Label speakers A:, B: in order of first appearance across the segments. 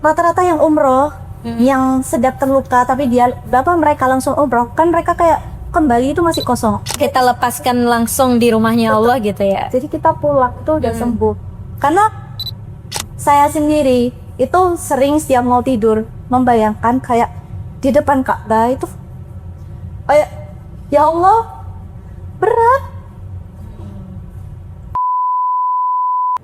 A: rata-rata yang umroh, yang sedang terluka tapi mereka langsung umroh, kan mereka kayak kembali itu masih kosong.
B: Kita lepaskan langsung di rumahnya Allah gitu ya.
A: Jadi kita pulang tuh udah sembuh. Karena saya sendiri itu sering setiap mau tidur membayangkan kayak di depan Ka'bah itu kayak ya Allah berat.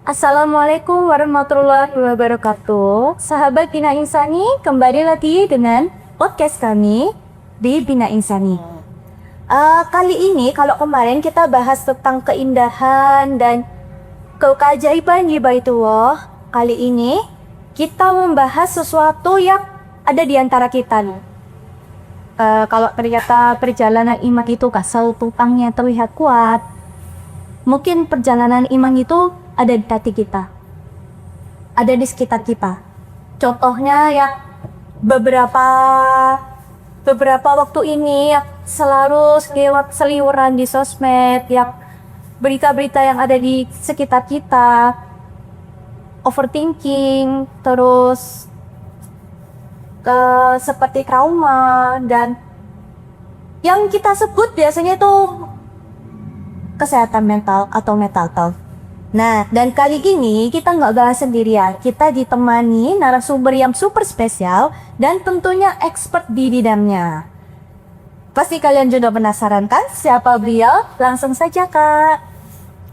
A: Assalamualaikum warahmatullahi wabarakatuh. Sahabat Bina Insani, kembali lagi dengan podcast kami di Bina Insani. Kali ini, kalau kemarin kita bahas tentang keindahan dan keajaiban di Baitullah, kali ini kita membahas sesuatu yang ada di antara kita nih. Kalau ternyata perjalanan iman itu kasau tupangnya terlihat kuat, mungkin perjalanan iman itu ada di hati kita, ada di sekitar kita. Contohnya yang beberapa waktu ini yang selalu seliweran di sosmed, yang berita-berita yang ada di sekitar kita, overthinking, terus seperti trauma, dan yang kita sebut biasanya itu kesehatan mental atau mental health. Nah, dan kali ini kita nggak bahas sendirian. Kita ditemani narasumber yang super spesial dan tentunya expert di bidangnya. Pasti kalian juga penasaran kan siapa beliau? Langsung saja, Kak.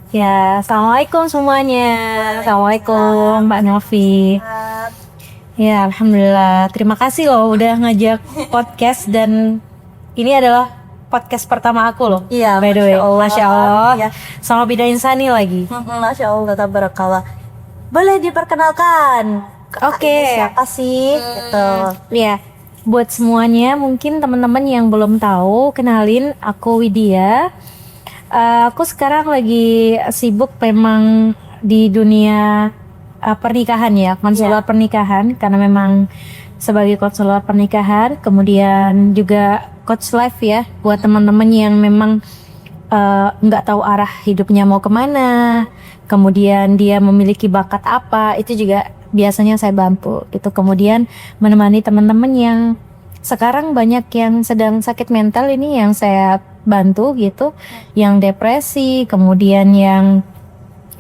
B: Ya, assalamualaikum semuanya. Assalamualaikum Mbak Novi. Ya, alhamdulillah. Terima kasih loh udah ngajak podcast, dan ini adalah podcast pertama aku loh.
A: Iya,
B: by the way. Masya Allah.
A: Ya.
B: Sama Bina Insani lagi.
A: Masya Allah, tabarakallah. Boleh diperkenalkan?
B: Oke.
A: Siapa sih? Gitu.
B: Ya, buat semuanya mungkin teman-teman yang belum tahu, kenalin aku Widya. Aku sekarang lagi sibuk memang di dunia pernikahan ya, konselor pernikahan, karena memang sebagai konselor pernikahan, kemudian juga coach life ya buat teman-teman yang memang nggak tahu arah hidupnya mau kemana, kemudian dia memiliki bakat apa, itu juga biasanya saya bantu itu. Kemudian menemani teman-teman yang sekarang banyak yang sedang sakit mental, ini yang saya bantu gitu, yang depresi, kemudian yang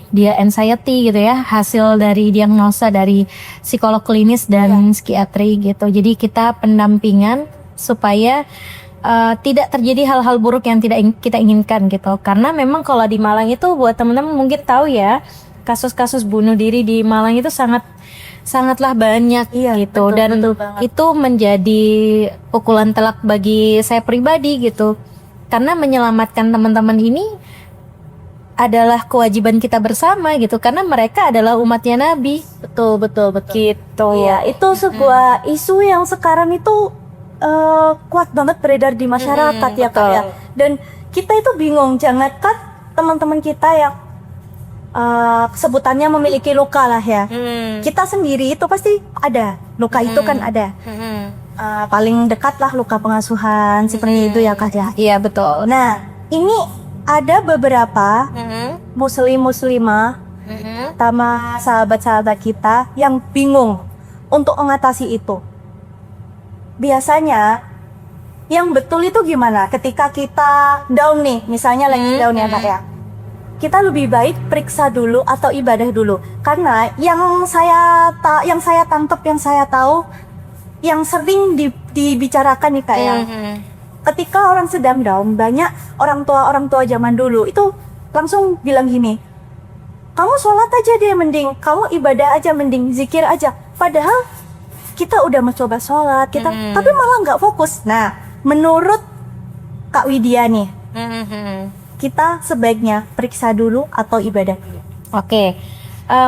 B: dia anxiety gitu ya, hasil dari diagnosa dari psikolog klinis dan psikiatri gitu. Jadi kita pendampingan supaya tidak terjadi hal-hal buruk yang tidak kita inginkan gitu. Karena memang kalau di Malang itu, buat teman-teman mungkin tahu ya, kasus-kasus bunuh diri di Malang itu sangatlah banyak gitu. Dan itu menjadi pukulan telak bagi saya pribadi gitu. Karena menyelamatkan teman-teman ini adalah kewajiban kita bersama gitu, karena mereka adalah umatnya Nabi.
A: Betul.
B: Gitu.
A: Iya, itu sebuah isu yang sekarang itu kuat banget beredar di masyarakat ya Kak ya. Dan kita itu bingung, jangankan teman-teman kita yang sebutannya memiliki luka lah ya. Kita sendiri itu pasti ada luka itu kan ada. Paling dekat lah luka pengasuhan seperti itu ya Kak ya.
B: Iya betul.
A: Nah, ini ada beberapa muslimah sama sahabat-sahabat kita yang bingung untuk mengatasi itu. Biasanya yang betul itu gimana ketika kita down nih, misalnya lagi down ya Kak ya. Kita lebih baik periksa dulu atau ibadah dulu. Karena yang saya tangkap, yang saya tahu, yang sering dibicarakan nih Kak ya. Ketika orang sedang down, banyak orang tua zaman dulu itu langsung bilang gini, kamu sholat aja deh mending, kamu ibadah aja mending, zikir aja. Padahal kita udah mencoba sholat, tapi malah nggak fokus. Nah, menurut Kak Widya nih, kita sebaiknya periksa dulu atau ibadah dulu?
B: Oke,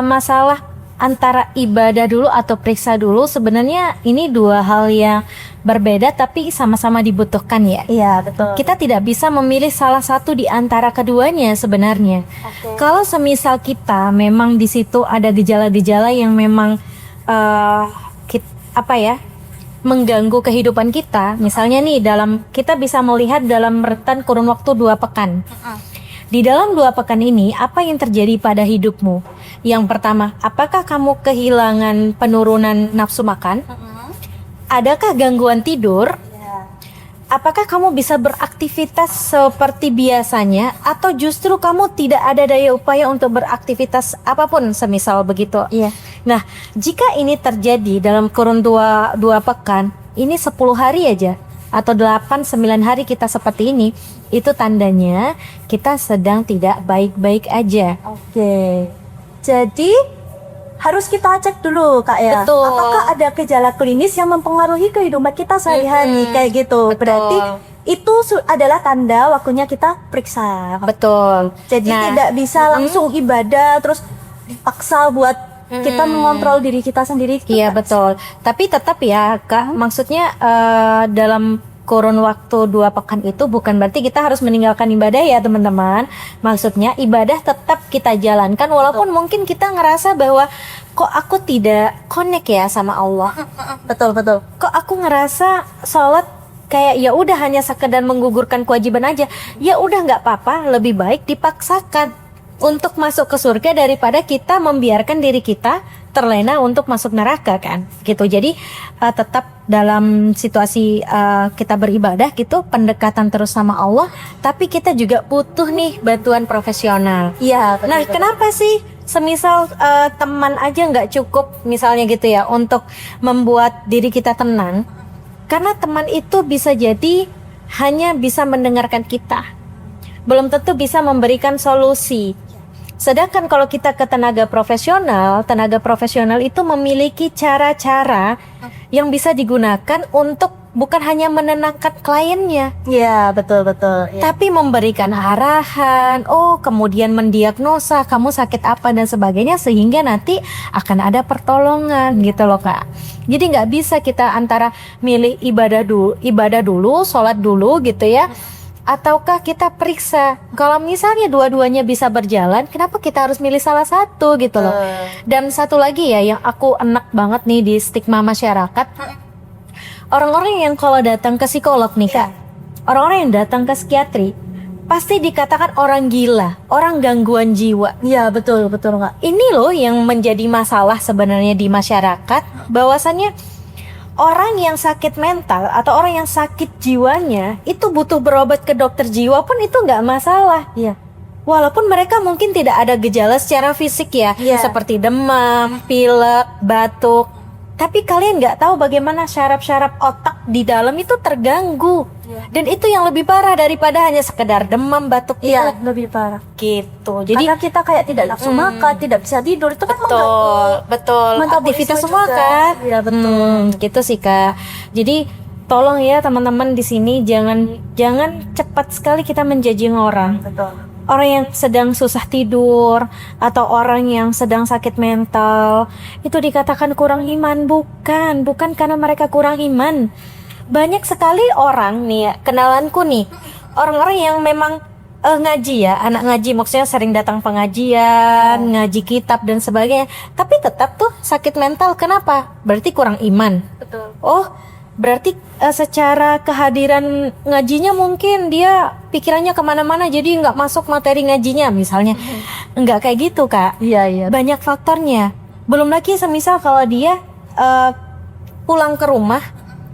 B: masalah antara ibadah dulu atau periksa dulu, sebenarnya ini dua hal yang berbeda tapi sama-sama dibutuhkan ya.
A: Iya, betul.
B: Kita tidak bisa memilih salah satu di antara keduanya sebenarnya. Kalau semisal kita memang di situ ada gejala-gejala yang memang mengganggu kehidupan kita, misalnya nih kita bisa melihat dalam rentan kurun waktu 2 pekan. di dalam 2 pekan ini apa yang terjadi pada hidupmu? Yang pertama, apakah kamu kehilangan penurunan nafsu makan? Adakah gangguan tidur? Apakah kamu bisa beraktivitas seperti biasanya atau justru kamu tidak ada daya upaya untuk beraktivitas apapun semisal begitu?
A: Iya.
B: Nah, jika ini terjadi dalam kurun 2 pekan, ini 10 hari aja atau 8-9 hari kita seperti ini, itu tandanya kita sedang tidak baik-baik aja.
A: Oke. Jadi harus kita cek dulu Kak ya.
B: Betul.
A: Apakah ada gejala klinis yang mempengaruhi kehidupan kita sehari-hari kayak gitu.
B: Betul.
A: Berarti itu adalah tanda waktunya kita periksa.
B: Betul.
A: Jadi tidak bisa langsung ibadah terus dipaksa buat kita mengontrol diri kita sendiri.
B: Iya betul. Tapi tetap ya Kak, maksudnya dalam kurun waktu 2 pekan itu bukan berarti kita harus meninggalkan ibadah ya teman-teman. Maksudnya ibadah tetap kita jalankan walaupun mungkin kita ngerasa bahwa kok aku tidak connect ya sama Allah.
A: Betul.
B: Kok aku ngerasa sholat kayak ya udah hanya sekedar menggugurkan kewajiban aja. Ya udah nggak apa-apa, lebih baik dipaksakan untuk masuk ke surga daripada kita membiarkan diri kita terlena untuk masuk neraka kan gitu. Jadi tetap dalam situasi kita beribadah gitu, pendekatan terus sama Allah, tapi kita juga butuh nih bantuan profesional.
A: Iya.
B: Nah, kenapa sih semisal teman aja nggak cukup misalnya gitu ya untuk membuat diri kita tenang? Karena teman itu bisa jadi hanya bisa mendengarkan kita, belum tentu bisa memberikan solusi. Sedangkan kalau kita ke tenaga profesional itu memiliki cara-cara yang bisa digunakan untuk bukan hanya menenangkan kliennya,
A: Iya, betul. Ya.
B: tapi memberikan arahan, kemudian mendiagnosa kamu sakit apa dan sebagainya, sehingga nanti akan ada pertolongan gitu loh Kak. Jadi nggak bisa kita antara milih ibadah dulu, sholat dulu gitu ya, ataukah kita periksa. Kalau misalnya dua-duanya bisa berjalan, kenapa kita harus milih salah satu gitu loh. Dan satu lagi ya yang aku enak banget nih di stigma masyarakat, orang-orang yang kalau datang ke psikolog nih Kak, orang-orang yang datang ke psikiatri pasti dikatakan orang gila, orang gangguan jiwa.
A: Iya, betul Kak.
B: Ini loh yang menjadi masalah sebenarnya di masyarakat, bahwasannya orang yang sakit mental atau orang yang sakit jiwanya itu butuh berobat ke dokter jiwa pun itu nggak masalah.
A: Iya.
B: Walaupun mereka mungkin tidak ada gejala secara fisik ya,
A: Iya.
B: seperti demam, pilek, batuk. Tapi kalian nggak tahu bagaimana syaraf-syaraf otak di dalam itu terganggu.
A: Iya.
B: Dan itu yang lebih parah daripada hanya sekedar demam, batuk,
A: Iya,
B: pilek
A: lebih parah.
B: gitu. Jadi
A: Karena kita kayak tidak nafsu makan, tidak bisa tidur, itu kan
B: betul aktivitas semua
A: juga.
B: kan.
A: Iya, betul.
B: Gitu sih Kak. Jadi tolong ya teman-teman di sini jangan cepat sekali kita menjudging orang.
A: Betul.
B: Orang yang sedang susah tidur atau orang yang sedang sakit mental itu dikatakan kurang iman, bukan karena mereka kurang iman. Banyak sekali orang nih ya, kenalanku nih, orang-orang yang memang ngaji ya, anak ngaji, maksudnya sering datang pengajian, ngaji kitab dan sebagainya, tapi tetap tuh sakit mental. Kenapa? Berarti kurang iman.
A: Betul.
B: Oh, berarti secara kehadiran ngajinya mungkin dia pikirannya kemana-mana, jadi nggak masuk materi ngajinya misalnya. Nggak kayak gitu Kak.
A: Iya.
B: Banyak faktornya. Belum lagi semisal kalau dia pulang ke rumah,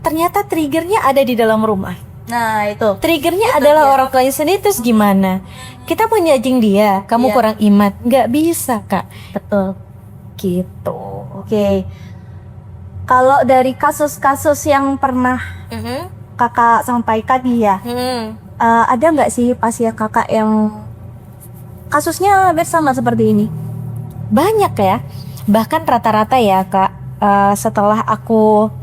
B: ternyata triggernya ada di dalam rumah.
A: Nah, itu.
B: Triggernya adalah orang tuanya sendiri, terus gimana? Kita mau nyajing dia, kamu
A: Iya.
B: kurang iman. Nggak bisa Kak.
A: Betul.
B: Gitu.
A: Oke. Kalau dari kasus-kasus yang pernah Kakak sampaikan nih ya, ada nggak sih pasien Kakak yang kasusnya hampir sama seperti ini?
B: Banyak ya. Bahkan rata-rata ya Kak, setelah aku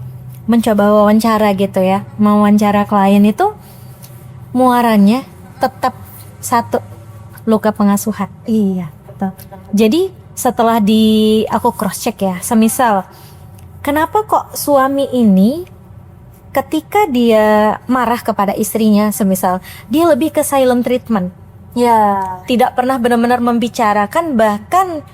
B: mencoba wawancara gitu ya, mewawancara klien itu muaranya tetap satu, luka pengasuhan.
A: Iya, betul.
B: Jadi setelah aku cross check ya, semisal kenapa kok suami ini ketika dia marah kepada istrinya, semisal dia lebih ke silent treatment,
A: Ya.
B: tidak pernah benar-benar membicarakan, bahkan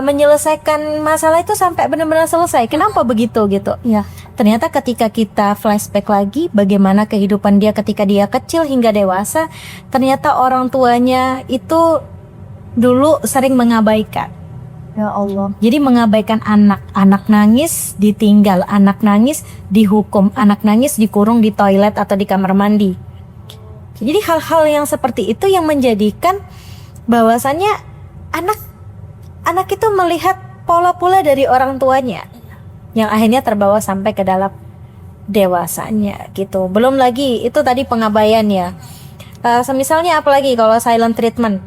B: menyelesaikan masalah itu sampai benar-benar selesai. Kenapa begitu gitu?
A: Iya.
B: Ternyata ketika kita flashback lagi bagaimana kehidupan dia ketika dia kecil hingga dewasa, ternyata orang tuanya itu dulu sering mengabaikan.
A: Ya Allah.
B: Jadi mengabaikan anak nangis ditinggal, anak nangis dihukum, anak nangis dikurung di toilet atau di kamar mandi. Jadi hal-hal yang seperti itu yang menjadikan bahwasannya anak itu melihat pola-pola dari orang tuanya yang akhirnya terbawa sampai ke dalam dewasanya gitu. Belum lagi itu tadi pengabaian ya. Semisalnya apalagi kalau silent treatment,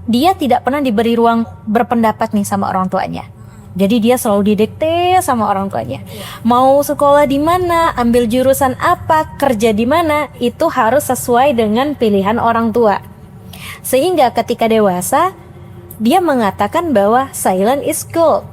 B: dia tidak pernah diberi ruang berpendapat nih sama orang tuanya. Jadi dia selalu didikte sama orang tuanya. Mau sekolah di mana, ambil jurusan apa, kerja di mana, itu harus sesuai dengan pilihan orang tua. Sehingga ketika dewasa, dia mengatakan bahwa silent is gold.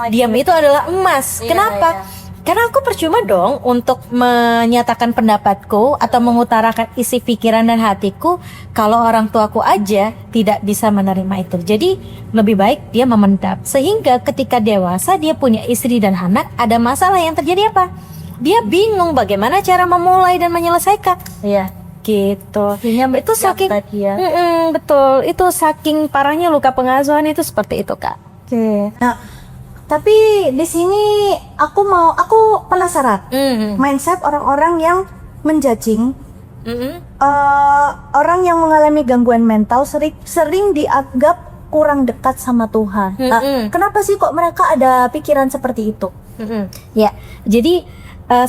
B: Diam itu adalah emas.
A: Iya,
B: Kenapa?
A: iya.
B: Karena aku percuma dong untuk menyatakan pendapatku atau mengutarakan isi pikiran dan hatiku kalau orang tuaku aja tidak bisa menerima itu. Jadi lebih baik dia memendam. Sehingga ketika dewasa dia punya istri dan anak, ada masalah yang terjadi apa? Dia bingung bagaimana cara memulai dan menyelesaikan.
A: Iya.
B: Gitu.
A: Akhirnya
B: Itu saking
A: tadi ya.
B: betul. Itu saking parahnya luka pengasuhan itu seperti itu, Kak.
A: Oke. Nah, tapi di sini aku penasaran. Mindset orang-orang yang menjudging orang yang mengalami gangguan mental sering dianggap kurang dekat sama Tuhan. Nah, kenapa sih kok mereka ada pikiran seperti itu?
B: Ya, jadi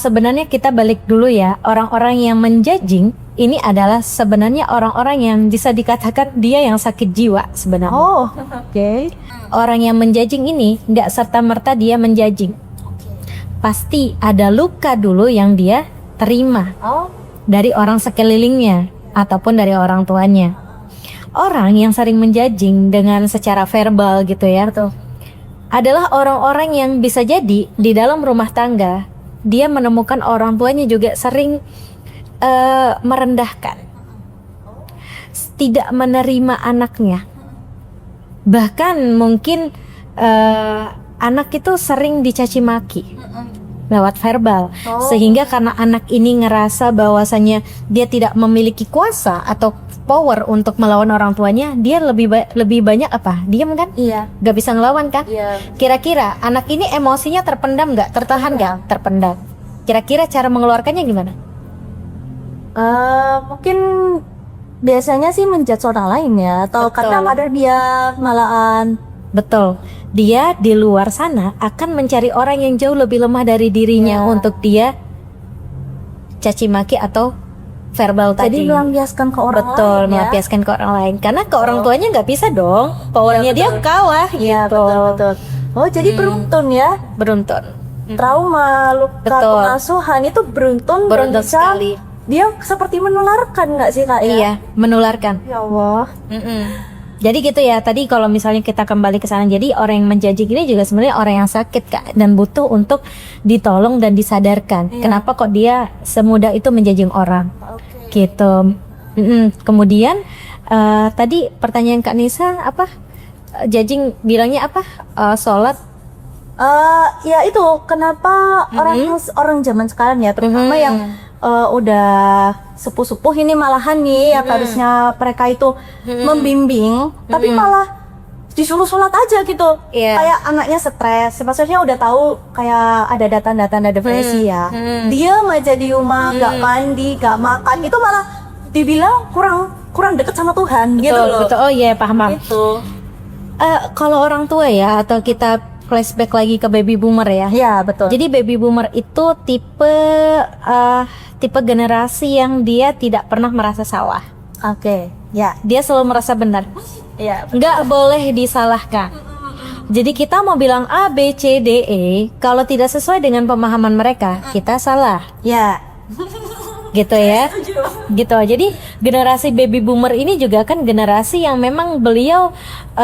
B: sebenarnya kita balik dulu ya, orang-orang yang menjudging ini adalah sebenarnya orang-orang yang bisa dikatakan dia yang sakit jiwa sebenarnya.
A: Oh, oke.
B: Orang yang menjudging ini nggak serta-merta dia menjudging. Pasti ada luka dulu yang dia terima
A: Oh,
B: dari orang sekelilingnya ataupun dari orang tuanya. Orang yang sering menjudging dengan secara verbal gitu ya, adalah orang-orang yang bisa jadi di dalam rumah tangga dia menemukan orang tuanya juga sering merendahkan, tidak menerima anaknya. Bahkan mungkin anak itu sering dicaci maki lewat verbal, sehingga karena anak ini ngerasa bahwasannya dia tidak memiliki kuasa atau power untuk melawan orang tuanya, dia lebih banyak apa? Diam kan?
A: iya.
B: Gak bisa ngelawan kan?
A: Iya.
B: Kira-kira anak ini emosinya terpendam nggak? Tertahan nggak? Terpendam. Kira-kira cara mengeluarkannya gimana?
A: Mungkin biasanya sih menjudge orang lain ya, atau
B: Betul.
A: kadang ada dia malahan.
B: Betul. Dia di luar sana akan mencari orang yang jauh lebih lemah dari dirinya
A: Ya.
B: untuk dia caci maki atau verbal tadi.
A: Jadi melampiaskan ke orang
B: Betul,
A: lain ya.
B: melampiaskan ke orang lain. Karena ke orang tuanya nggak bisa dong. Powernya dia kalah
A: Iya,
B: gitu.
A: betul. Oh, jadi beruntun ya.
B: Beruntun.
A: Trauma, luka
B: Betul.
A: pengasuhan itu beruntun dan
B: Beruntun
A: bisa
B: sekali.
A: dia seperti menularkan nggak sih, Kak? Ya?
B: Iya, menularkan.
A: Ya Allah.
B: Jadi gitu ya, tadi kalau misalnya kita kembali ke sana, jadi orang yang menjudging ini juga sebenarnya orang yang sakit, Kak, dan butuh untuk ditolong dan disadarkan.
A: Iya.
B: Kenapa kok dia semudah itu menjudging orang?
A: Oke.
B: Gitu. Kemudian tadi pertanyaan Kak Nisa apa? Judging bilangnya apa? Sholat.
A: Ya itu kenapa orang zaman sekarang ya, terutama yang udah sepuh-sepuh ini malahan nih yang harusnya mereka itu membimbing, tapi malah disuruh sholat aja gitu.
B: Iya.
A: Kayak anaknya stres, maksudnya udah tahu kayak ada tanda-tanda depresi ya. Dia aja di rumah, gak mandi, gak makan, itu malah dibilang kurang deket sama Tuhan gitu
B: Betul,
A: loh.
B: betul. Oh iya, paham.
A: Itu.
B: Kalau orang tua ya, atau kita flashback lagi ke baby boomer ya.
A: Ya, betul.
B: Jadi baby boomer itu tipe generasi yang dia tidak pernah merasa salah.
A: Oke. Ya.
B: Dia selalu merasa benar.
A: Ya.
B: Nggak boleh disalahkan. Jadi kita mau bilang A, B, C, D, E, kalau tidak sesuai dengan pemahaman mereka, kita salah.
A: Ya.
B: Gitu ya. Gitu. Jadi generasi baby boomer ini juga kan generasi yang memang beliau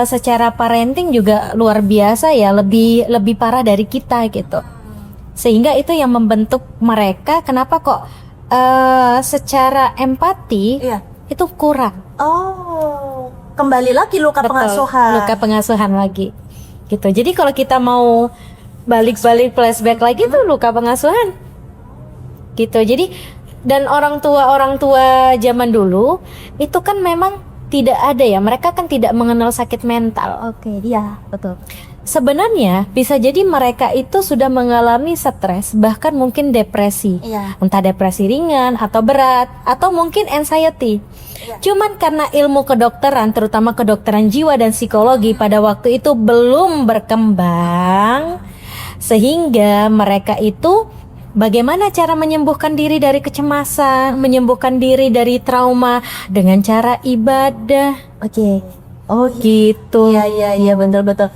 B: secara parenting juga luar biasa ya, lebih parah dari kita gitu. Sehingga itu yang membentuk mereka kenapa kok secara empati
A: Iya.
B: itu kurang.
A: Oh, kembali lagi luka
B: Betul,
A: pengasuhan.
B: luka pengasuhan lagi gitu. Jadi kalau kita mau balik-balik flashback lagi tuh luka pengasuhan gitu. Jadi dan orang tua zaman dulu itu kan memang tidak ada ya, mereka kan tidak mengenal sakit mental.
A: Oke, iya, betul.
B: Sebenarnya bisa jadi mereka itu sudah mengalami stres, bahkan mungkin depresi.
A: Iya.
B: Entah depresi ringan atau berat, atau mungkin anxiety. Cuman karena ilmu kedokteran, terutama kedokteran jiwa dan psikologi pada waktu itu belum berkembang, sehingga mereka itu bagaimana cara menyembuhkan diri dari kecemasan, menyembuhkan diri dari trauma dengan cara ibadah.
A: Oke. Oh,
B: Gitu.
A: iya, betul.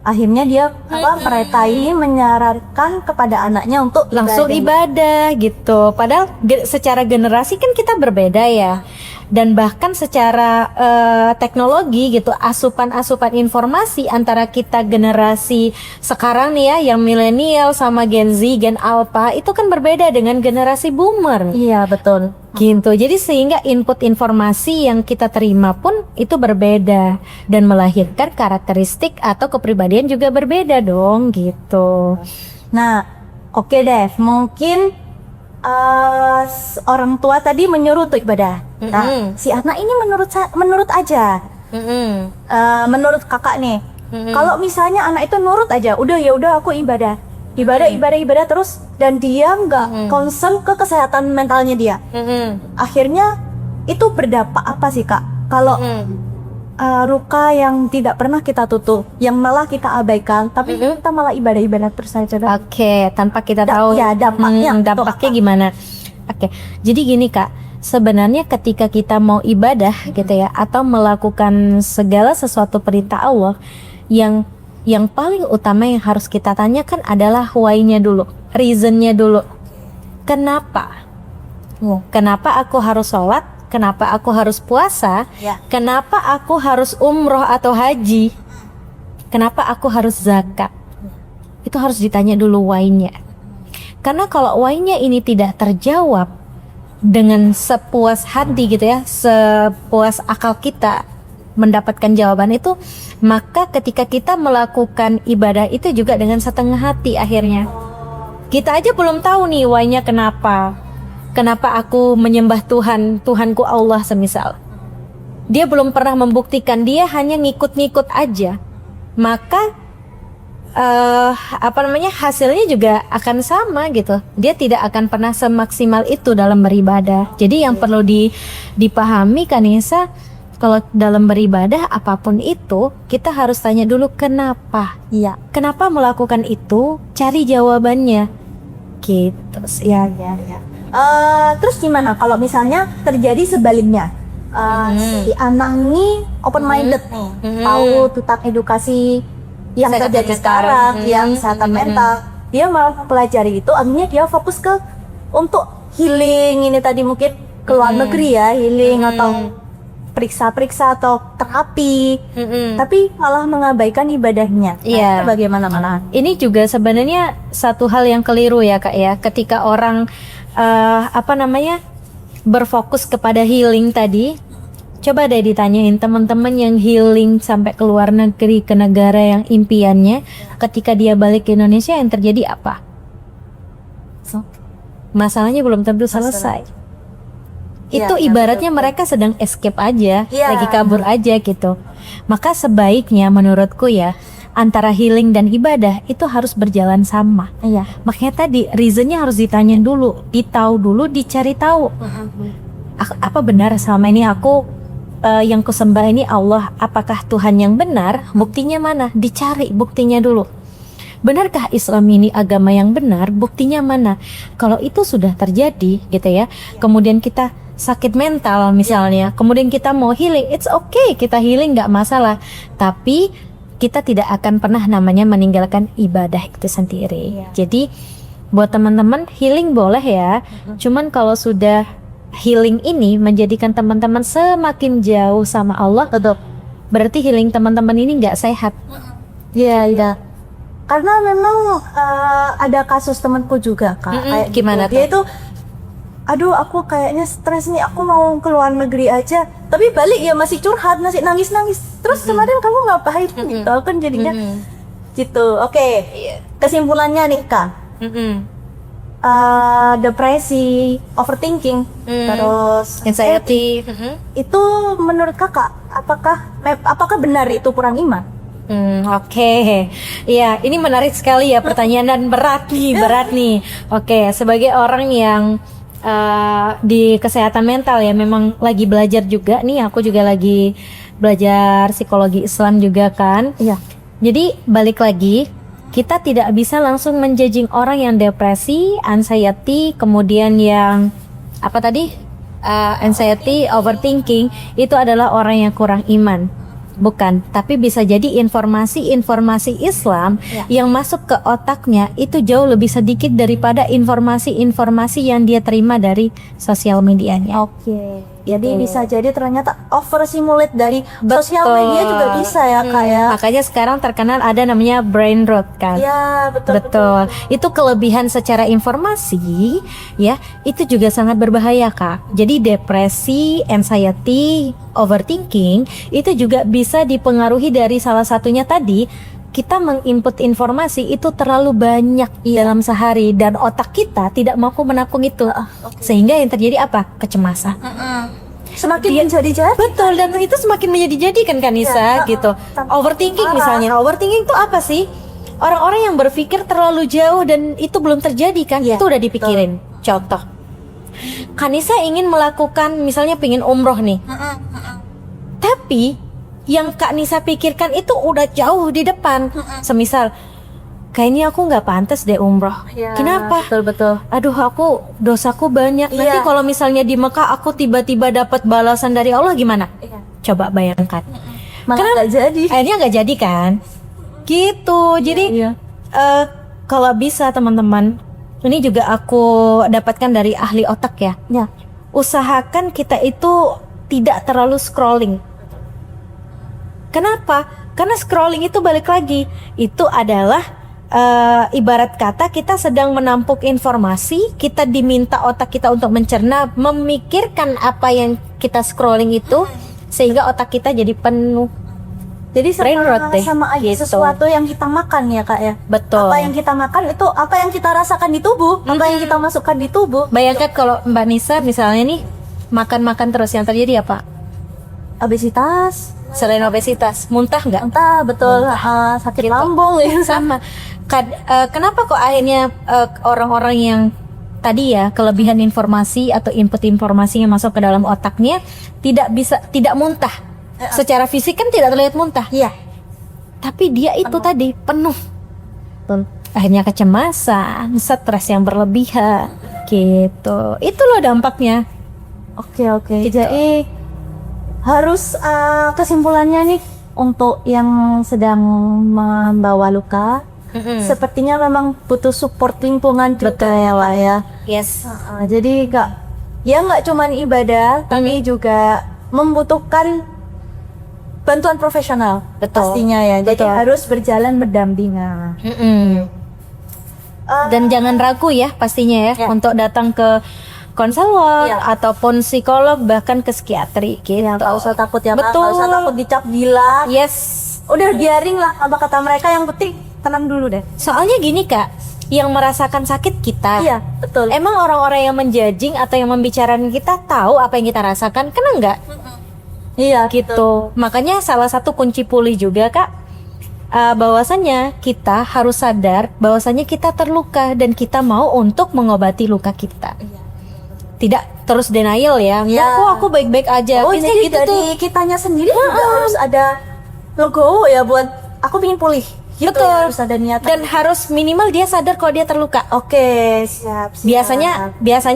A: Akhirnya dia mereka ini menyarankan kepada anaknya untuk
B: Langsung ibadah gitu. Padahal secara generasi kan kita berbeda ya. Dan bahkan secara teknologi gitu, asupan informasi antara kita generasi sekarang nih ya, yang milenial sama Gen Z, Gen Alpha itu kan berbeda dengan generasi boomer.
A: Iya, betul.
B: Gitu. Jadi sehingga input informasi yang kita terima pun itu berbeda dan melahirkan karakteristik atau kepribadian juga berbeda dong gitu.
A: Nah, oke deh, mungkin orang tua tadi menyuruh untuk ibadah. Nah, si anak ini menurut aja. Menurut kakak nih, kalau misalnya anak itu nurut aja, udah aku ibadah terus, dan dia nggak concern ke kesehatan mentalnya dia. Akhirnya itu berdampak apa sih kak? Kalau luka yang tidak pernah kita tutup, yang malah kita abaikan, tapi kita malah ibadah terus aja.
B: Oke, tanpa kita tahu
A: ya dampaknya
B: gimana. Oke, jadi gini kak, sebenarnya ketika kita mau ibadah gitu ya, atau melakukan segala sesuatu perintah Allah, yang paling utama yang harus kita tanyakan adalah why-nya dulu, reason-nya dulu. Kenapa? Kenapa aku harus sholat? Kenapa aku harus puasa?
A: Ya.
B: Kenapa aku harus umroh atau haji? Kenapa aku harus zakat? Itu harus ditanya dulu why-nya. Karena kalau why-nya ini tidak terjawab dengan sepuas hati gitu ya, sepuas akal kita mendapatkan jawaban itu, maka ketika kita melakukan ibadah itu juga dengan setengah hati akhirnya. Kita aja belum tahu nih why-nya Kenapa aku menyembah Tuhanku Allah semisal. Dia belum pernah membuktikan, dia hanya ngikut-ngikut aja. Maka hasilnya juga akan sama gitu. Dia tidak akan pernah semaksimal itu dalam beribadah. Jadi yang perlu dipahami Kanisa, kalau dalam beribadah apapun itu, kita harus tanya dulu kenapa.
A: Iya.
B: Kenapa melakukan itu? Cari jawabannya. Gitu sih.
A: Ya. Terus gimana kalau misalnya terjadi sebaliknya? Si anak ini open minded nih, tahu tentang edukasi yang terjadi sekarang, yang kesehatan mental, dia malah mempelajari itu, akhirnya dia fokus untuk healing ini tadi, mungkin ke luar negeri ya, healing atau periksa atau terapi, tapi malah mengabaikan ibadahnya.
B: Iya.
A: Itu bagaimana mana?
B: Ini juga sebenarnya satu hal yang keliru ya kak ya, ketika orang berfokus kepada healing tadi. Coba deh ditanyain teman-teman yang healing sampai ke luar negeri, ke negara yang impiannya, ketika dia balik ke Indonesia yang terjadi apa? Masalahnya belum tentu selesai. Itu ibaratnya mereka sedang escape aja, lagi kabur aja gitu. Maka sebaiknya menurutku ya, antara healing dan ibadah itu harus berjalan sama.
A: Iya.
B: Makanya tadi reasonnya harus ditanya dulu, ditahu dulu, dicari tahu. Apa benar selama ini aku yang kusembah ini Allah, apakah Tuhan yang benar? Buktinya mana? Dicari buktinya dulu. Benarkah Islam ini agama yang benar? Buktinya mana? Kalau itu sudah terjadi gitu ya, kemudian kita sakit mental misalnya, kemudian kita mau healing, it's okay, kita healing nggak masalah. Tapi kita tidak akan pernah namanya meninggalkan ibadah itu sendiri. Jadi buat teman-teman healing boleh ya, cuman kalau sudah healing ini menjadikan teman-teman semakin jauh sama Allah, berarti healing teman-teman ini nggak sehat.
A: Iya. Karena memang ada kasus temanku juga kak.
B: Gimana
A: dia itu aduh aku kayaknya stres nih, aku mau ke luar negeri aja, tapi balik ya masih curhat, masih nangis-nangis. Terus kemarin kamu ngapain gitu, kan jadinya gitu. Oke. Kesimpulannya nih Kak, depresi, overthinking, terus
B: Anxiety.
A: itu menurut kakak apakah benar itu kurang iman?
B: Oke. Iya, ini menarik sekali ya pertanyaan dan berat nih. Oke, sebagai orang yang di kesehatan mental ya, memang lagi belajar juga nih, aku juga lagi belajar psikologi Islam juga kan.
A: Iya.
B: Jadi balik lagi, kita tidak bisa langsung menjudging orang yang depresi, anxiety, kemudian yang apa tadi? Anxiety, overthinking, itu adalah orang yang kurang iman. Bukan, tapi bisa jadi informasi-informasi Islam yang masuk ke otaknya itu jauh lebih sedikit daripada informasi-informasi yang dia terima dari sosial medianya.
A: Oke. Jadi bisa jadi ternyata overstimulate dari sosial media juga bisa ya Kak ya.
B: Makanya sekarang terkenal ada namanya brain rot kan.
A: Ya, betul.
B: Itu kelebihan secara informasi ya, itu juga sangat berbahaya Kak. Jadi depresi, anxiety, overthinking itu juga bisa dipengaruhi dari salah satunya tadi, kita menginput informasi itu terlalu banyak dalam sehari dan otak kita tidak mampu menampung itu. Sehingga yang terjadi apa? Kecemasan.
A: Semakin menjadi-jadi.
B: Betul, dan itu semakin menjadi-jadi kan Nisa gitu. Overthinking misalnya. Overthinking itu apa sih? Orang-orang yang berpikir terlalu jauh dan itu belum terjadi kan? Itu udah dipikirin. Contoh, Kanisa ingin melakukan misalnya pengen umroh nih. Tapi yang Kak Nisa pikirkan itu udah jauh di depan. Semisal, kayaknya aku nggak pantas deh umroh. Kenapa?
A: Betul.
B: Aduh, aku dosaku banyak. Nanti kalau misalnya di Mekah aku tiba-tiba dapat balasan dari Allah gimana? Coba bayangkan.
A: Malah nggak jadi.
B: Akhirnya nggak jadi kan? Gitu. Jadi kalau bisa teman-teman, ini juga aku dapatkan dari ahli otak ya. Usahakan kita itu tidak terlalu scrolling. Kenapa? Karena scrolling itu balik lagi, itu adalah ibarat kata kita sedang menampung informasi, kita diminta otak kita untuk mencerna, memikirkan apa yang kita scrolling itu, sehingga otak kita jadi penuh.
A: Jadi sama aja
B: gitu.
A: sesuatu yang kita makan ya Kak ya.
B: Betul.
A: Apa yang kita makan itu apa yang kita rasakan di tubuh, apa yang kita masukkan di tubuh.
B: Bayangkan kalau Mbak Nisa misalnya nih makan-makan terus, yang terjadi apa?
A: Obesitas.
B: Selain obesitas, muntah nggak?
A: Entah, betul. Sakit lambung ya.
B: Sama. Kenapa kok akhirnya orang-orang yang tadi ya kelebihan informasi atau input informasi yang masuk ke dalam otaknya tidak muntah? Secara fisik kan tidak terlihat muntah.
A: Iya.
B: Tapi dia itu tadi penuh. Akhirnya kecemasan, stres yang berlebihan, gitu. Itu loh dampaknya.
A: Oke. Jadi harus kesimpulannya nih untuk yang sedang membawa luka, sepertinya memang butuh support lingkungan juga ya Wak ya.
B: Yes.
A: Jadi nggak cuma ibadah, tapi juga membutuhkan bantuan profesional. Pastinya ya. Jadi harus berjalan berdampingan.
B: Dan jangan ragu ya pastinya ya untuk datang ke konselor ataupun psikolog, bahkan ke psikiatri gitu.
A: Nggak usah takut ya,
B: Betul.
A: nggak usah takut dicap gila.
B: Yes.
A: Udah biarin lah apa kata mereka, yang penting tenang dulu deh.
B: Soalnya gini Kak, yang merasakan sakit kita.
A: Iya, betul.
B: Emang orang-orang yang menjudging atau yang membicarakan kita tahu apa yang kita rasakan? Kan enggak?
A: Iya,
B: Gitu. Makanya salah satu kunci pulih juga Kak, bahwasannya kita harus sadar bahwasannya kita terluka dan kita mau untuk mengobati luka kita. Tidak terus denial ya. Aku baik-baik aja.
A: Oh,
B: Biasanya
A: jadi
B: gitu
A: dari
B: tuh.
A: kitanya sendiri juga harus ada logo ya buat aku pengen pulih. Gitu
B: Betul.
A: ya, harus ada niatan.
B: Dan harus minimal dia sadar kalau dia terluka.
A: Oke, siap.
B: Biasanya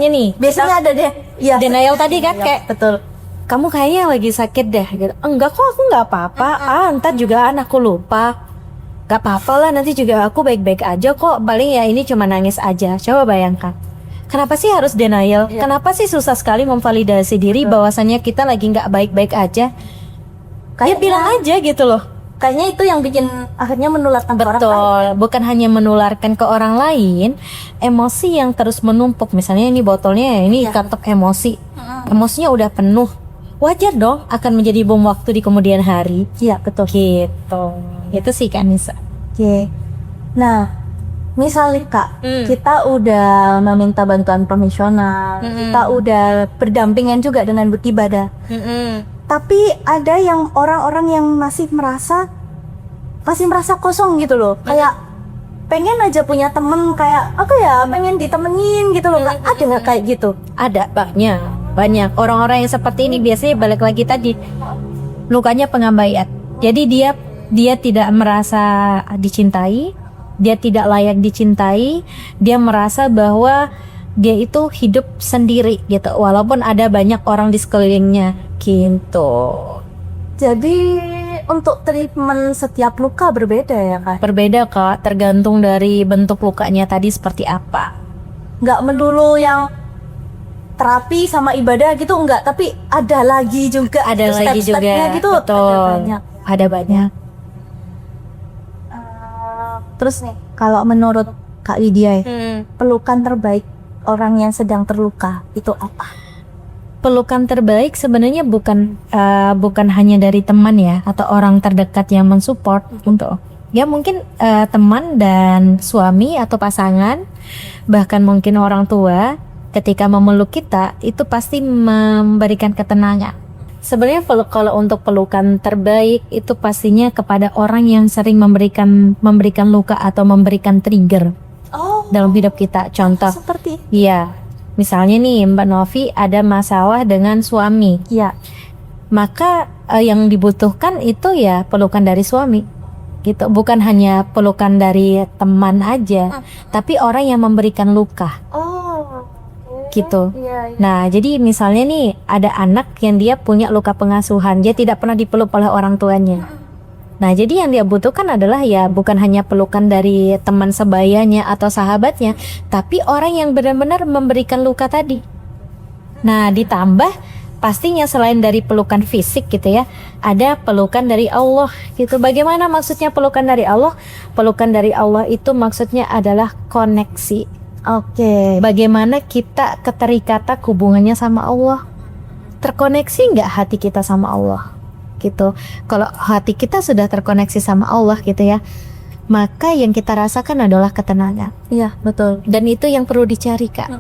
B: nih.
A: Biasanya ada deh. Iya.
B: Denial tadi kan kayak
A: betul.
B: kamu kayaknya lagi sakit deh gitu. Enggak kok, aku nggak apa-apa. Ntar juga aku lupa. Gak apa-apa lah, nanti juga aku baik-baik aja kok. Paling ya ini cuma nangis aja. Coba bayangkan. Kenapa sih harus denial? Kenapa sih susah sekali memvalidasi diri bahwasannya kita lagi nggak baik-baik aja? Kayak bilang aja gitu loh.
A: Kayaknya itu yang bikin akhirnya menularkan ke orang lain.
B: Betul, bukan hanya menularkan ke orang lain, emosi yang terus menumpuk. Misalnya ini botolnya, ini kantong emosi, emosinya udah penuh, wajar dong akan menjadi bom waktu di kemudian hari.
A: Iya, betul.
B: Gitu, itu sih Kak Nisa.
A: Oke. Nah, misalnya Kak, kita udah meminta bantuan profesional, kita udah berdampingan juga dengan beribadah. Tapi ada yang orang-orang yang masih merasa kosong gitu loh. Kayak pengen aja punya temen, kayak apa ya, pengen ditemenin gitu loh. Kak, ada nggak kayak gitu?
B: Ada banyak orang-orang yang seperti ini biasanya balik lagi tadi lukanya pengabaian. Jadi dia tidak merasa dicintai, dia tidak layak dicintai, dia merasa bahwa dia itu hidup sendiri gitu, walaupun ada banyak orang di sekelilingnya gitu.
A: Jadi untuk treatment setiap luka berbeda ya Kak?
B: Berbeda Kak, tergantung dari bentuk lukanya tadi seperti apa.
A: Nggak melulu yang terapi sama ibadah gitu, enggak, tapi ada lagi juga,
B: Ada lagi juga,
A: step-stepnya gitu.
B: betul. Ada banyak.
A: Terus nih, kalau menurut Kak Widya, pelukan terbaik orang yang sedang terluka itu apa?
B: Pelukan terbaik sebenarnya bukan hanya dari teman ya, atau orang terdekat yang mensupport untuk ya mungkin teman dan suami atau pasangan, bahkan mungkin orang tua. Ketika memeluk kita itu pasti memberikan ketenangan. Sebenarnya kalau untuk pelukan terbaik itu pastinya kepada orang yang sering memberikan luka atau memberikan trigger dalam hidup kita. Contoh,
A: Seperti
B: iya, misalnya nih Mbak Novi ada masalah dengan suami,
A: ya,
B: maka yang dibutuhkan itu ya pelukan dari suami, gitu. Bukan hanya pelukan dari teman aja, tapi orang yang memberikan luka. Gitu.
A: Iya.
B: Nah, jadi misalnya nih ada anak yang dia punya luka pengasuhan, dia tidak pernah dipeluk oleh orang tuanya. Nah, jadi yang dia butuhkan adalah ya bukan hanya pelukan dari teman sebayanya atau sahabatnya, tapi orang yang benar-benar memberikan luka tadi. Nah, ditambah pastinya selain dari pelukan fisik gitu ya, ada pelukan dari Allah gitu. Bagaimana maksudnya pelukan dari Allah? Pelukan dari Allah itu maksudnya adalah koneksi.
A: Oke.
B: Bagaimana kita keterikatan hubungannya sama Allah, terkoneksi nggak hati kita sama Allah gitu. Kalau hati kita sudah terkoneksi sama Allah gitu ya, maka yang kita rasakan adalah ketenangan.
A: Iya, betul.
B: Dan itu yang perlu dicari Kak.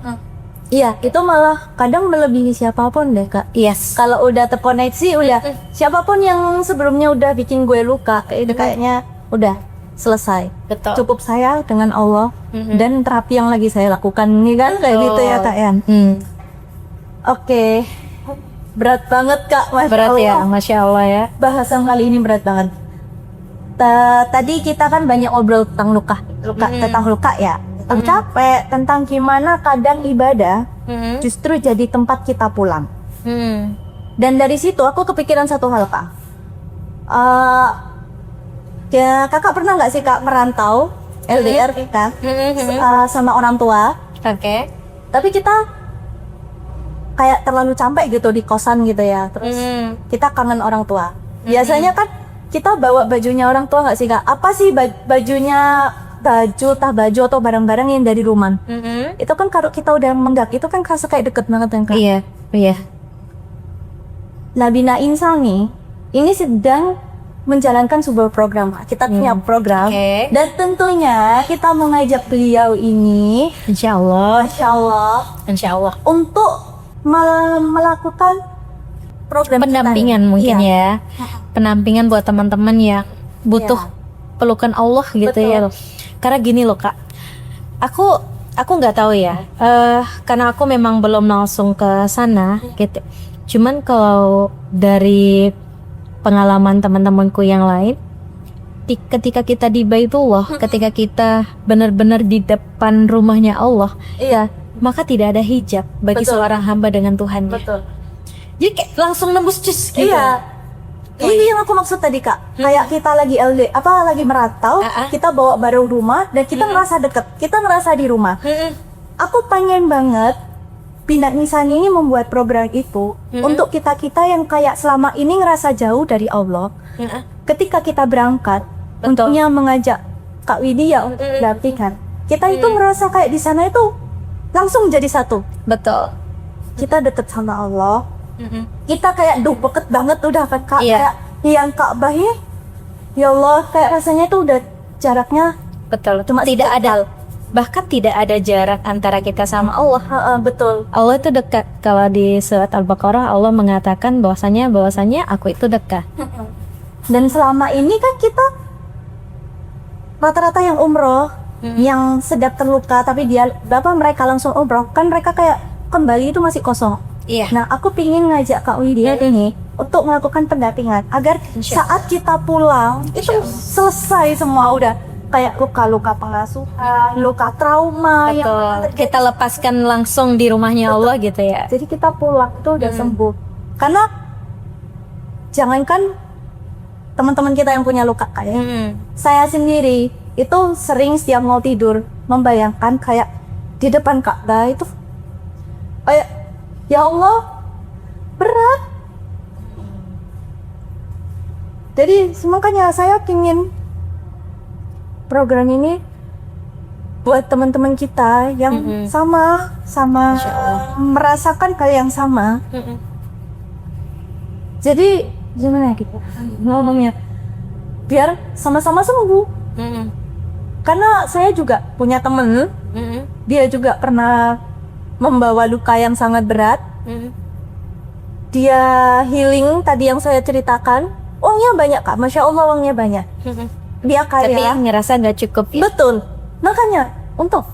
A: Iya, itu malah kadang melebihi siapapun deh Kak.
B: Yes.
A: Kalau udah terkoneksi, udah siapapun yang sebelumnya udah bikin gue luka, kayaknya udah selesai.
B: Betul.
A: Cukup saya dengan Allah dan terapi yang lagi saya lakukan ini kan, kayak gitu ya Kak Yan. Oke. Berat banget Kak, Masya
B: Berat
A: Allah.
B: ya, Masya Allah ya.
A: Bahasan kali ini berat banget. Tadi kita kan banyak ngobrol tentang luka tentang luka ya, tentang capek, tentang gimana kadang ibadah justru jadi tempat kita pulang. Dan dari situ aku kepikiran satu hal Kak. Ya, kakak pernah nggak sih Kak merantau LDR kita sama orang tua?
B: Oke.
A: Tapi kita kayak terlalu capek gitu di kosan gitu ya. Terus kita kangen orang tua. Biasanya kan kita bawa bajunya orang tua nggak sih Kak? Apa sih bajunya, baju atau barang-barang yang dari rumah? Itu kan kalau kita udah menggak itu kan kerasa kayak deket banget kan Kak?
B: Iya.
A: Labina Insal nih, ini sedang menjalankan sebuah program. Kita punya program, dan tentunya kita mengajak beliau ini,
B: Insya Allah.
A: Masya Allah, untuk melakukan program
B: Pendampingan
A: kita.
B: mungkin
A: Iya.
B: ya. Pendampingan buat teman-teman yang butuh pelukan Allah gitu.
A: Betul.
B: Ya. Karena gini loh Kak, aku nggak tahu ya, karena aku memang belum langsung ke sana gitu. Cuman kalau dari pengalaman teman-temanku yang lain, ketika kita di Baitullah, ketika kita benar-benar di depan rumahnya Allah,
A: Iya,
B: maka tidak ada hijab bagi
A: Betul.
B: seorang hamba dengan Tuhannya.
A: betul.
B: Jadi kayak langsung nembus cus gitu.
A: Iya. Ini yang aku maksud tadi Kak. Kayak kita lagi lagi merantau, kita bawa barang rumah dan kita ngerasa deket, kita ngerasa di rumah. Aku pengen banget Bina Nisan ini membuat program itu untuk kita-kita yang kayak selama ini ngerasa jauh dari Allah, ketika kita berangkat
B: Betul.
A: untuknya mengajak Kak Widya untuk berdampingan, kita itu merasa kayak di sana itu langsung jadi satu.
B: Betul.
A: Kita deket sama Allah, kita kayak deket banget udah kan Kak.
B: Iya.
A: Kayak yang Ka'bah ya Allah, kayak rasanya itu udah jaraknya
B: Betul.
A: cuma
B: Tidak
A: sedekat.
B: ada, bahkan tidak ada jarak antara kita sama Allah.
A: Betul.
B: Allah itu dekat. Kalau di surat Al-Baqarah Allah mengatakan bahwasanya aku itu dekat.
A: Dan selama ini kan kita rata-rata yang umroh, yang sedang terluka tapi mereka langsung umroh, kan mereka kayak kembali itu masih kosong.
B: Iya.
A: Nah, aku pingin ngajak Kak Widya ini untuk melakukan pendampingan agar
B: Insya
A: saat kita pulang itu selesai semua, udah kayak luka-luka pengasuhan, luka trauma yang
B: Betul.
A: terjadi.
B: Kita lepaskan langsung di rumahnya Allah gitu ya.
A: Jadi kita pulang itu udah sembuh. Karena jangankan teman-teman kita yang punya luka kayak saya sendiri itu sering setiap mau tidur membayangkan kayak di depan Ka'bah itu kayak ya Allah berat. Jadi makanya saya ingin program ini buat teman-teman kita yang sama
B: Insya Allah.
A: merasakan hal yang sama. Jadi gimana ya kita ngomongnya biar sama-sama sembuh. Karena saya juga punya temen, dia juga pernah membawa luka yang sangat berat. Dia healing tadi yang saya ceritakan, uangnya banyak Kak, Masya Allah uangnya banyak. Dia
B: Tapi
A: kaya.
B: ngerasa nggak cukup ya.
A: Betul. Makanya untuk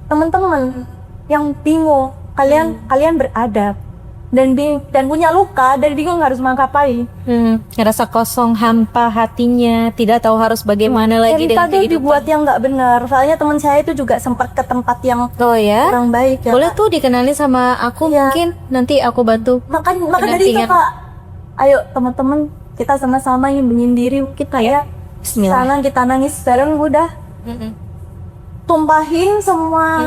A: teman-teman yang bingung, kalian beradab dan punya luka dan bingung harus ngapain.
B: Ngerasa kosong, hampa hatinya, tidak tahu harus bagaimana lagi
A: Cerita
B: dengan
A: tuh
B: kehidupan.
A: dibuat yang nggak benar. Soalnya teman saya itu juga sempat ke tempat yang
B: Oh ya?
A: kurang baik ya.
B: Boleh
A: Kak.
B: tuh dikenalin sama aku
A: Iya.
B: mungkin nanti aku bantu.
A: Maka dari itu
B: pendampingan.
A: Kak, ayo teman-teman kita sama-sama yang menyendiri kita ya.
B: Bismillah.
A: Sana kita nangis bareng udah. Tumpahin semua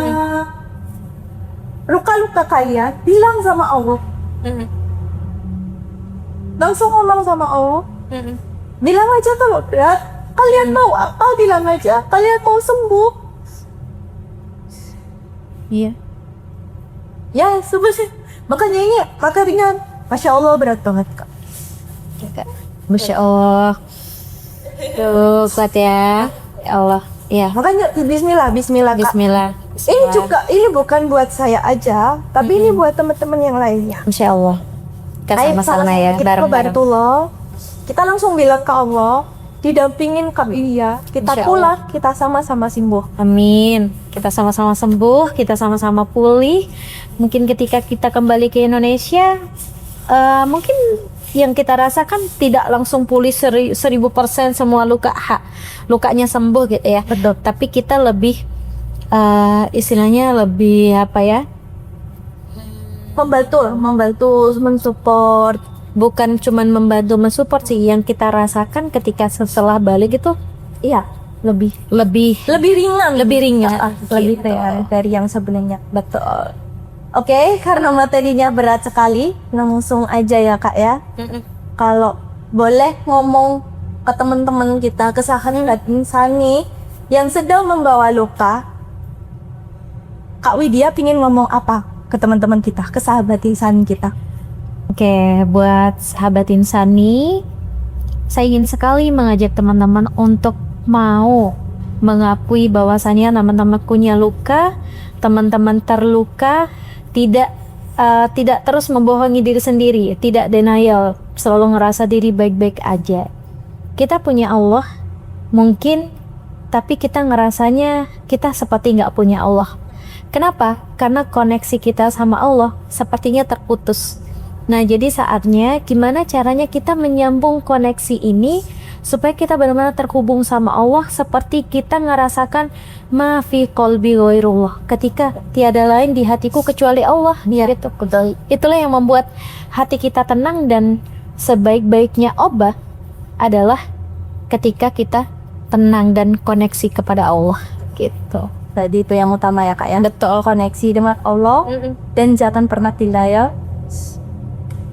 A: luka-luka kalian, bilang sama Allah. Langsung ngomong sama Allah. Bilang aja kalau berat, kalian mau apa bilang aja. Kalian mau sembuh.
B: Iya.
A: Ya, sembuh sih. Makanya ini maka ringan. Masya Allah berat banget Kak.
B: Masya Allah. Tuh kuat ya. Ya Allah. Ya.
A: Makanya Bismillah Kak.
B: Bismillah.
A: Ini juga ini bukan buat saya aja, tapi ini buat teman-teman yang lainnya.
B: Insya Allah. Kita sama-sama ya.
A: Kita
B: Bareng-bareng.
A: bantu loh. Kita langsung bilang ke Allah, didampingin Kak Widya. Kita
B: Insya
A: pulang, kita sama-sama sembuh.
B: Amin. Kita sama-sama sembuh, kita sama-sama pulih. Mungkin ketika kita kembali ke Indonesia, mungkin yang kita rasakan tidak langsung pulih 1000% semua lukanya sembuh gitu ya.
A: Betul.
B: Tapi kita lebih istilahnya lebih apa ya?
A: Membantu, mensupport.
B: Bukan cuman membantu mensupport sih, yang kita rasakan ketika setelah balik itu
A: Iya,
B: lebih
A: lebih ringan.
B: ringan.
A: Lebih
B: Gitu.
A: ringan dari yang sebelumnya.
B: Betul.
A: Oke, karena materinya berat sekali, langsung aja ya Kak ya. Kalau boleh ngomong ke teman-teman kita, ke sahabat insani yang sedang membawa luka, Kak Widya pingin ngomong apa ke teman-teman kita, ke sahabat insani kita?
B: Oke, buat sahabat insani, saya ingin sekali mengajak teman-teman untuk mau mengakui bahwasannya teman-teman punya luka, teman-teman terluka, tidak terus membohongi diri sendiri, tidak denial, selalu ngerasa diri baik-baik aja. Kita punya Allah, mungkin, tapi kita ngerasanya kita seperti nggak punya Allah. Kenapa? Karena koneksi kita sama Allah sepertinya terputus. Nah, jadi saatnya gimana caranya kita menyambung koneksi ini supaya kita benar-benar terhubung sama Allah, seperti kita ngerasakan ma fi qalbi ghairullah, ketika tiada lain di hatiku kecuali Allah. Gitu. Itulah yang membuat hati kita tenang, dan sebaik-baiknya obat adalah ketika kita tenang dan koneksi kepada Allah gitu.
A: Tadi itu yang utama ya Kak ya.
B: Betul.
A: Koneksi dengan Allah dan jangan pernah tinggal.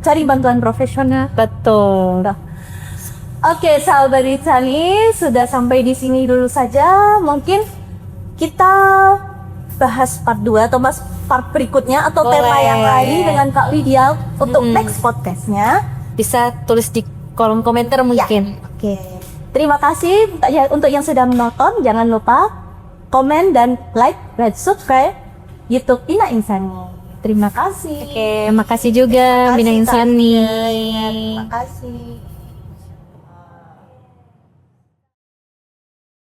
A: Cari bantuan profesional.
B: Betul.
A: Oke, sahabat Icani, sudah sampai di sini dulu saja. Mungkin kita bahas part 2 atau bahas part berikutnya atau tema
B: Boleh.
A: yang lain dengan Kak Lydia untuk next podcastnya.
B: Bisa tulis di kolom komentar mungkin.
A: Oke, terima kasih untuk yang sudah menonton. Jangan lupa komen dan like dan subscribe YouTube Ina Insani. Terima kasih.
B: Oke, makasih juga Bina
A: Makasih, Kak
B: Insani.
A: Lydia. Terima kasih.